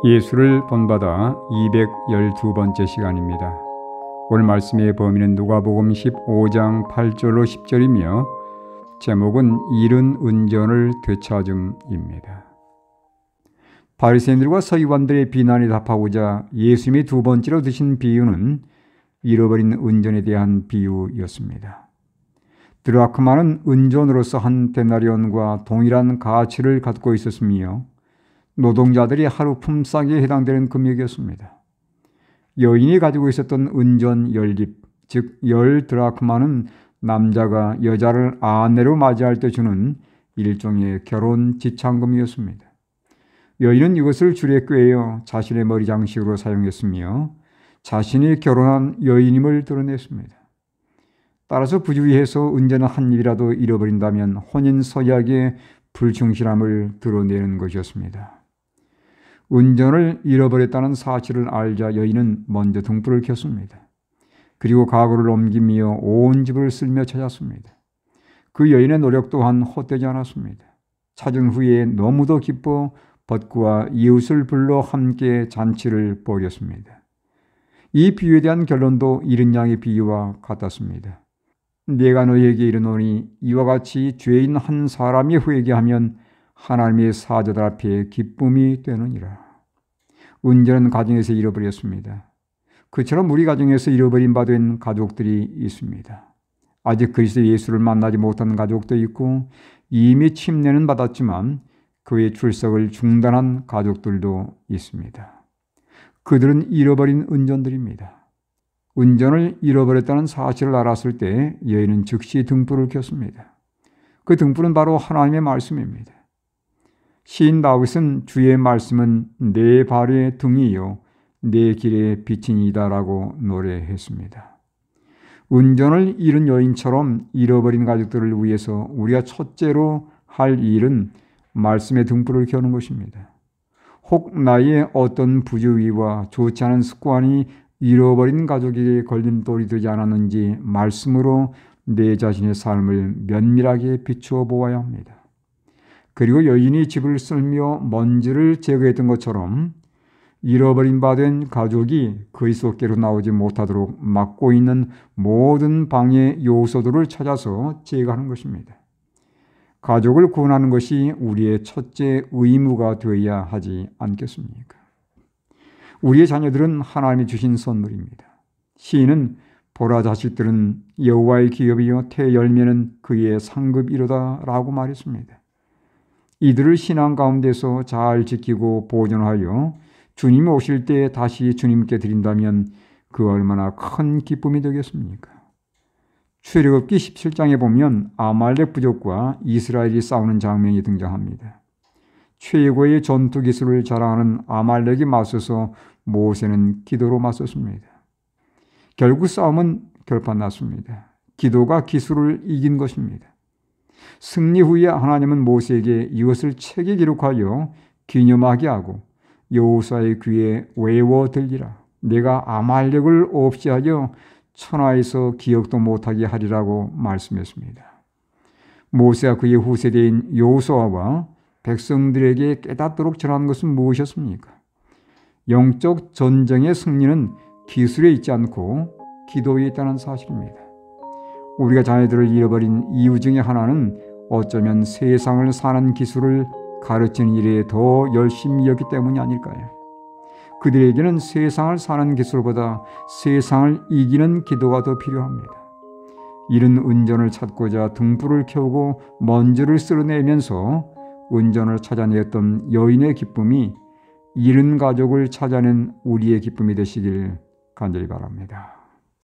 예수를 본받아 212번째 시간입니다. 오늘 말씀의 범위는 누가복음 15장 8절로 10절이며 제목은 잃은 은전을 되찾음입니다. 바리새인들과 서기관들의 비난에 답하고자 예수님이 두 번째로 드신 비유는 잃어버린 은전에 대한 비유였습니다. 드라크마는 은전으로서 한 데나리온과 동일한 가치를 갖고 있었으며 노동자들이 하루 품삯에 해당되는 금액이었습니다. 여인이 가지고 있었던 은전 10립, 즉 10드라크마는 남자가 여자를 아내로 맞이할 때 주는 일종의 결혼 지참금이었습니다. 여인은 이것을 줄에 꿰어 자신의 머리 장식으로 사용했으며 자신이 결혼한 여인임을 드러냈습니다. 따라서 부주의해서 은전을 한 입이라도 잃어버린다면 혼인 서약의 불충실함을 드러내는 것이었습니다. 은전을 잃어버렸다는 사실을 알자 여인은 먼저 등불을 켰습니다. 그리고 가구를 옮기며 온 집을 쓸며 찾았습니다. 그 여인의 노력 또한 헛되지 않았습니다. 찾은 후에 너무도 기뻐 벗구와 이웃을 불러 함께 잔치를 벌였습니다. 이 비유에 대한 결론도 잃은 양의 비유와 같았습니다. 내가 너희에게 이르노니 이와 같이 죄인 한 사람이 회개하면 하나님의 사자들 앞에 기쁨이 되느니라. 은전은 가정에서 잃어버렸습니다. 그처럼 우리 가정에서 잃어버린 바 된 가족들이 있습니다. 아직 그리스도 예수를 만나지 못한 가족도 있고 이미 침례는 받았지만 그의 출석을 중단한 가족들도 있습니다. 그들은 잃어버린 은전들입니다. 은전을 잃어버렸다는 사실을 알았을 때 여인은 즉시 등불을 켰습니다. 그 등불은 바로 하나님의 말씀입니다. 시인 다윗은 주의 말씀은 내 발의 등이요 내 길의 빛이니이다라고 노래했습니다. 은전을 잃은 여인처럼 잃어버린 가족들을 위해서 우리가 첫째로 할 일은 말씀의 등불을 켜는 것입니다. 혹 나의 어떤 부주의와 좋지 않은 습관이 잃어버린 가족에게 걸림돌이 되지 않았는지 말씀으로 내 자신의 삶을 면밀하게 비추어 보아야 합니다. 그리고 여인이 집을 쓸며 먼지를 제거했던 것처럼 잃어버린 바 된 가족이 그리스도께로 나오지 못하도록 막고 있는 모든 방해 요소들을 찾아서 제거하는 것입니다. 가족을 구원하는 것이 우리의 첫째 의무가 되어야 하지 않겠습니까? 우리의 자녀들은 하나님이 주신 선물입니다. 시인은 보라 자식들은 여호와의 기업이요 태 열매는 그의 상급이로다 라고 말했습니다. 이들을 신앙 가운데서 잘 지키고 보존하여 주님이 오실 때 다시 주님께 드린다면 그 얼마나 큰 기쁨이 되겠습니까? 출애굽기 17장에 보면 아말렉 부족과 이스라엘이 싸우는 장면이 등장합니다. 최고의 전투 기술을 자랑하는 아말렉이 맞서서 모세는 기도로 맞섰습니다. 결국 싸움은 결판났습니다. 기도가 기술을 이긴 것입니다. 승리 후에 하나님은 모세에게 이것을 책에 기록하여 기념하게 하고 여호수아의 귀에 외워 들리라. 내가 아말렉을 없이 하여 천하에서 기억도 못하게 하리라고 말씀했습니다. 모세와 그의 후세대인 여호수아와 백성들에게 깨닫도록 전한 것은 무엇이었습니까? 영적 전쟁의 승리는 기술에 있지 않고 기도에 있다는 사실입니다. 우리가 자녀들을 잃어버린 이유 중에 하나는 어쩌면 세상을 사는 기술을 가르치는 일에 더 열심히 했기 때문이 아닐까요? 그들에게는 세상을 사는 기술보다 세상을 이기는 기도가 더 필요합니다. 잃은 은전을 찾고자 등불을 켜고 먼지를 쓸어내면서 은전을 찾아냈던 여인의 기쁨이 잃은 가족을 찾아낸 우리의 기쁨이 되시길 간절히 바랍니다.